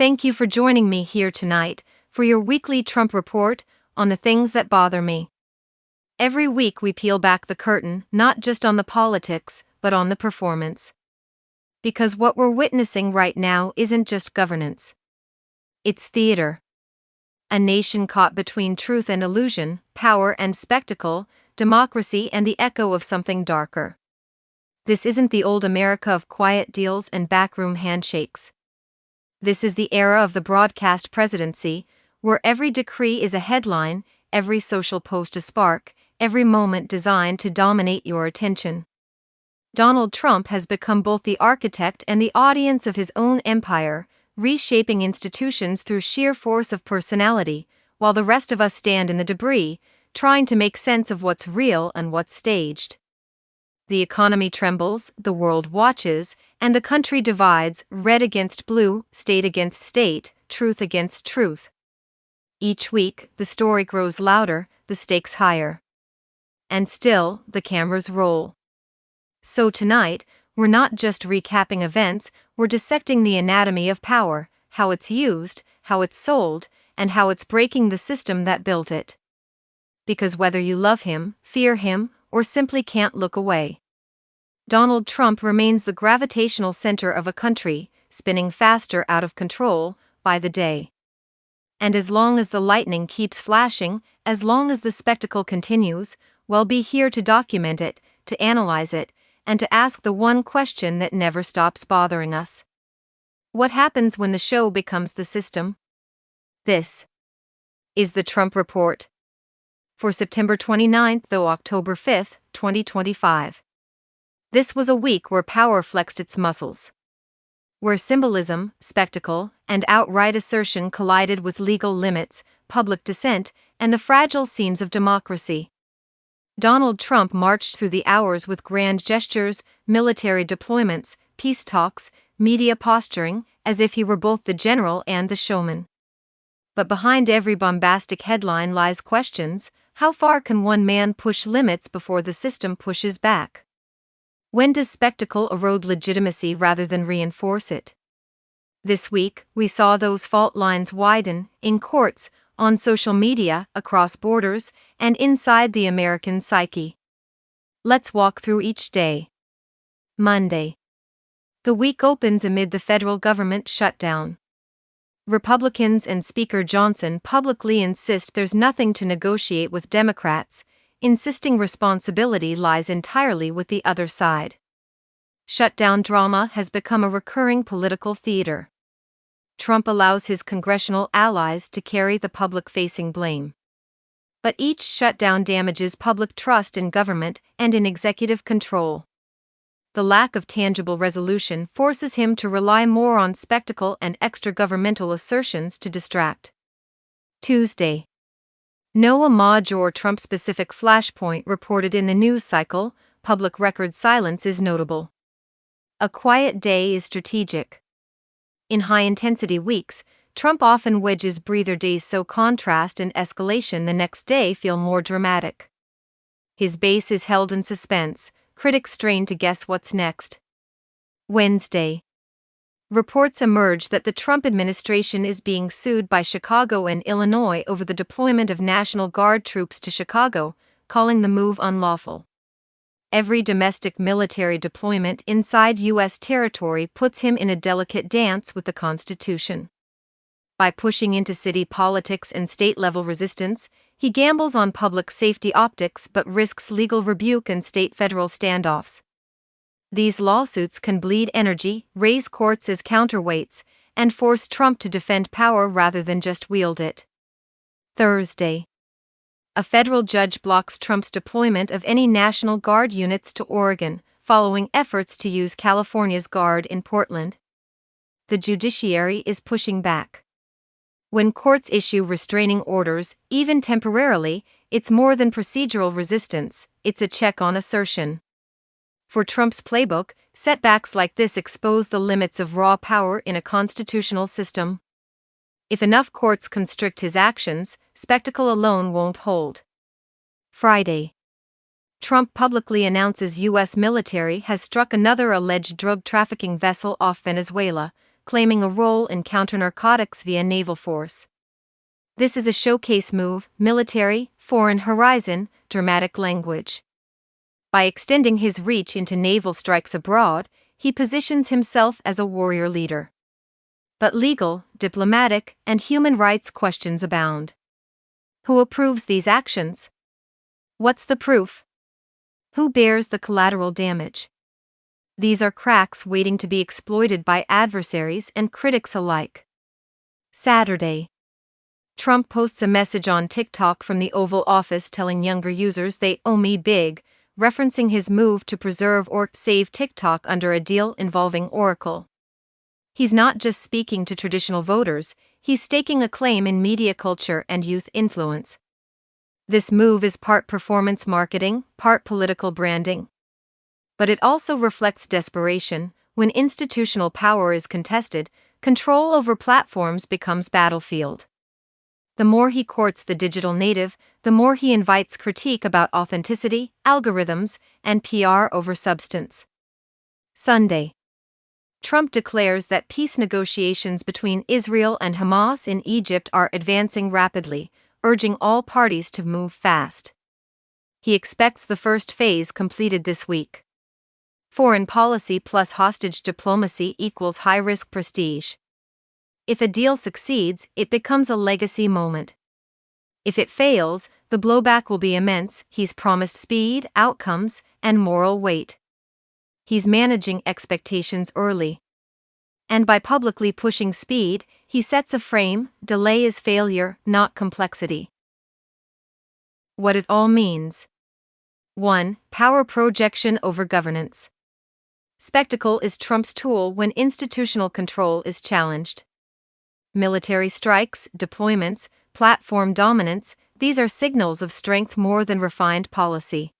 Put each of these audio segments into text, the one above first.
Thank you for joining me here tonight for your weekly Trump report on the things that bother me. Every week we peel back the curtain, not just on the politics, but on the performance. Because what we're witnessing right now isn't just governance. It's theater. A nation caught between truth and illusion, power and spectacle, democracy and the echo of something darker. This isn't the old America of quiet deals and backroom handshakes. This is the era of the broadcast presidency, where every decree is a headline, every social post a spark, every moment designed to dominate your attention. Donald Trump has become both the architect and the audience of his own empire, reshaping institutions through sheer force of personality, while the rest of us stand in the debris, trying to make sense of what's real and what's staged. The economy trembles, the world watches, and the country divides, red against blue, state against state, truth against truth. Each week, the story grows louder, the stakes higher. And still, the cameras roll. So tonight, we're not just recapping events, we're dissecting the anatomy of power, how it's used, how it's sold, and how it's breaking the system that built it. Because whether you love him, fear him, or simply can't look away, Donald Trump remains the gravitational center of a country, spinning faster out of control by the day. And as long as the lightning keeps flashing, as long as the spectacle continues, we'll be here to document it, to analyze it, and to ask the one question that never stops bothering us. What happens when the show becomes the system? This is the Trump Report for September 29th through October 5th, 2025. This was a week where power flexed its muscles. Where symbolism, spectacle, and outright assertion collided with legal limits, public dissent, and the fragile seams of democracy. Donald Trump marched through the hours with grand gestures, military deployments, peace talks, media posturing, as if he were both the general and the showman. But behind every bombastic headline lies questions: how far can one man push limits before the system pushes back? When does spectacle erode legitimacy rather than reinforce it? This week, we saw those fault lines widen, in courts, on social media, across borders, and inside the American psyche. Let's walk through each day. Monday. The week opens amid the federal government shutdown. Republicans and Speaker Johnson publicly insist there's nothing to negotiate with Democrats, insisting responsibility lies entirely with the other side. Shutdown drama has become a recurring political theater. Trump allows his congressional allies to carry the public-facing blame. But each shutdown damages public trust in government and in executive control. The lack of tangible resolution forces him to rely more on spectacle and extra-governmental assertions to distract. Tuesday. No homage or Trump-specific flashpoint reported in the news cycle, public record silence is notable. A quiet day is strategic. In high-intensity weeks, Trump often wedges breather days so contrast and escalation the next day feel more dramatic. His base is held in suspense, critics strain to guess what's next. Wednesday. Reports emerge that the Trump administration is being sued by Chicago and Illinois over the deployment of National Guard troops to Chicago, calling the move unlawful. Every domestic military deployment inside U.S. territory puts him in a delicate dance with the Constitution. By pushing into city politics and state-level resistance, he gambles on public safety optics but risks legal rebuke and state-federal standoffs. These lawsuits can bleed energy, raise courts as counterweights, and force Trump to defend power rather than just wield it. Thursday. A federal judge blocks Trump's deployment of any National Guard units to Oregon, following efforts to use California's Guard in Portland. The judiciary is pushing back. When courts issue restraining orders, even temporarily, it's more than procedural resistance, it's a check on assertion. For Trump's playbook, setbacks like this expose the limits of raw power in a constitutional system. If enough courts constrict his actions, spectacle alone won't hold. Friday. Trump publicly announces U.S. military has struck another alleged drug trafficking vessel off Venezuela, claiming a role in counter-narcotics via naval force. This is a showcase move, military, foreign horizon, dramatic language. By extending his reach into naval strikes abroad, he positions himself as a warrior leader. But legal, diplomatic, and human rights questions abound. Who approves these actions? What's the proof? Who bears the collateral damage? These are cracks waiting to be exploited by adversaries and critics alike. Saturday. Trump posts a message on TikTok from the Oval Office telling younger users they owe me big, referencing his move to preserve or save TikTok under a deal involving Oracle. He's not just speaking to traditional voters, he's staking a claim in media culture and youth influence. This move is part performance marketing, part political branding. But it also reflects desperation. When institutional power is contested, control over platforms becomes battlefield. The more he courts the digital native, the more he invites critique about authenticity, algorithms, and PR over substance. Sunday. Trump declares that peace negotiations between Israel and Hamas in Egypt are advancing rapidly, urging all parties to move fast. He expects the first phase completed this week. Foreign policy plus hostage diplomacy equals high-risk prestige. If a deal succeeds, it becomes a legacy moment. If it fails, the blowback will be immense. He's promised speed, outcomes, and moral weight. He's managing expectations early. And by publicly pushing speed, he sets a frame. Delay is failure, not complexity. What it all means. 1. Power projection over governance. Spectacle is Trump's tool when institutional control is challenged. Military strikes, deployments, platform dominance, these are signals of strength more than refined policy.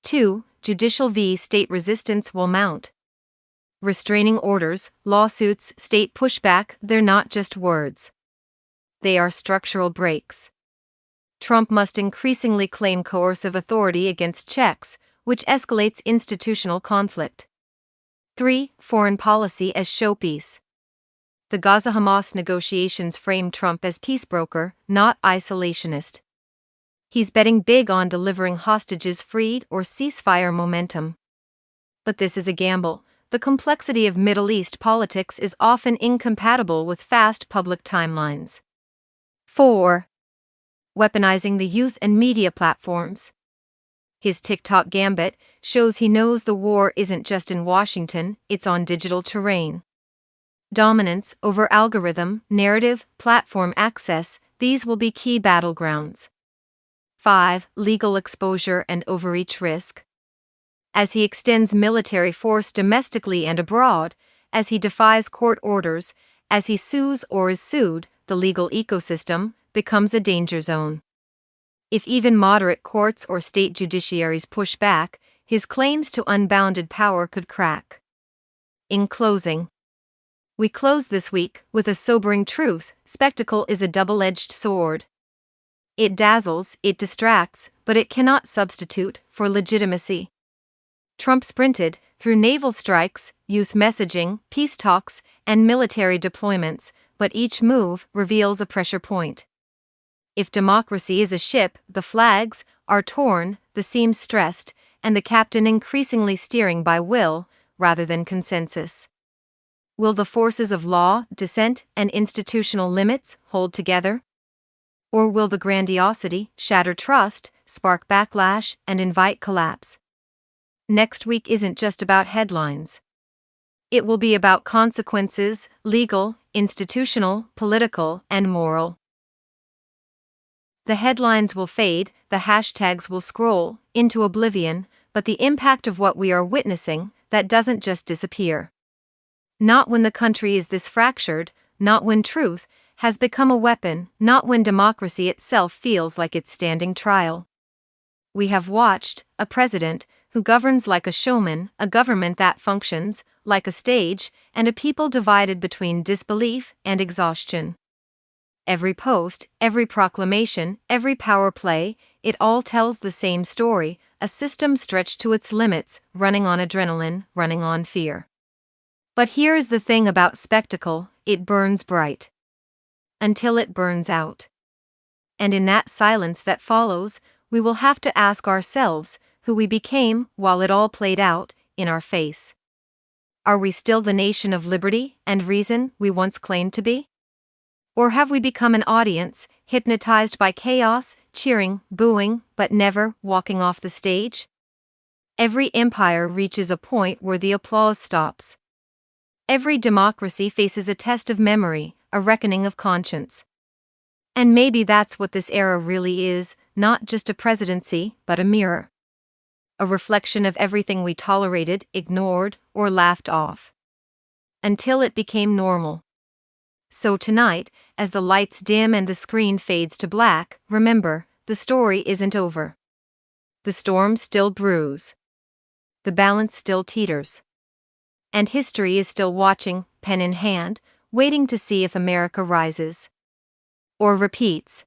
2. Judicial v. state resistance will mount. Restraining orders, lawsuits, state pushback, they're not just words. They are structural breaks. Trump must increasingly claim coercive authority against checks, which escalates institutional conflict. 3. Foreign policy as showpiece. The Gaza-Hamas negotiations frame Trump as peacebroker, not isolationist. He's betting big on delivering hostages freed or ceasefire momentum. But this is a gamble. The complexity of Middle East politics is often incompatible with fast public timelines. 4. Weaponizing the youth and media platforms. His TikTok gambit shows he knows the war isn't just in Washington, it's on digital terrain. Dominance over algorithm, narrative, platform access, these will be key battlegrounds. 5. Legal exposure and overreach risk. As he extends military force domestically and abroad, as he defies court orders, as he sues or is sued, the legal ecosystem becomes a danger zone. If even moderate courts or state judiciaries push back, his claims to unbounded power could crack. In closing, we close this week with a sobering truth: spectacle is a double-edged sword. It dazzles, it distracts, but it cannot substitute for legitimacy. Trump sprinted through naval strikes, youth messaging, peace talks, and military deployments, but each move reveals a pressure point. If democracy is a ship, the flags are torn, the seams stressed, and the captain increasingly steering by will rather than consensus. Will the forces of law, dissent, and institutional limits hold together? Or will the grandiosity shatter trust, spark backlash, and invite collapse? Next week isn't just about headlines. It will be about consequences, legal, institutional, political, and moral. The headlines will fade, the hashtags will scroll into oblivion, but the impact of what we are witnessing, that doesn't just disappear. Not when the country is this fractured, not when truth has become a weapon, not when democracy itself feels like it's standing trial. We have watched a president who governs like a showman, a government that functions like a stage, and a people divided between disbelief and exhaustion. Every post, every proclamation, every power play, it all tells the same story: a system stretched to its limits, running on adrenaline, running on fear. But here is the thing about spectacle: it burns bright. Until it burns out. And in that silence that follows, we will have to ask ourselves who we became while it all played out in our face. Are we still the nation of liberty and reason we once claimed to be? Or have we become an audience, hypnotized by chaos, cheering, booing, but never walking off the stage? Every empire reaches a point where the applause stops. Every democracy faces a test of memory, a reckoning of conscience. And maybe that's what this era really is, not just a presidency, but a mirror. A reflection of everything we tolerated, ignored, or laughed off. Until it became normal. So tonight, as the lights dim and the screen fades to black, remember, the story isn't over. The storm still brews. The balance still teeters. And history is still watching, pen in hand, waiting to see if America rises. Or repeats.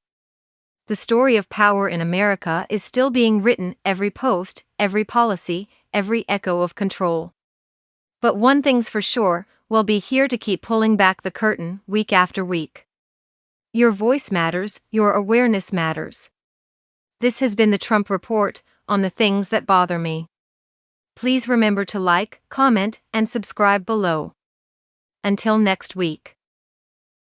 The story of power in America is still being written, every post, every policy, every echo of control. But one thing's for sure, we'll be here to keep pulling back the curtain week after week. Your voice matters, your awareness matters. This has been the Trump Report on the things that bother me. Please remember to like, comment, and subscribe below. Until next week.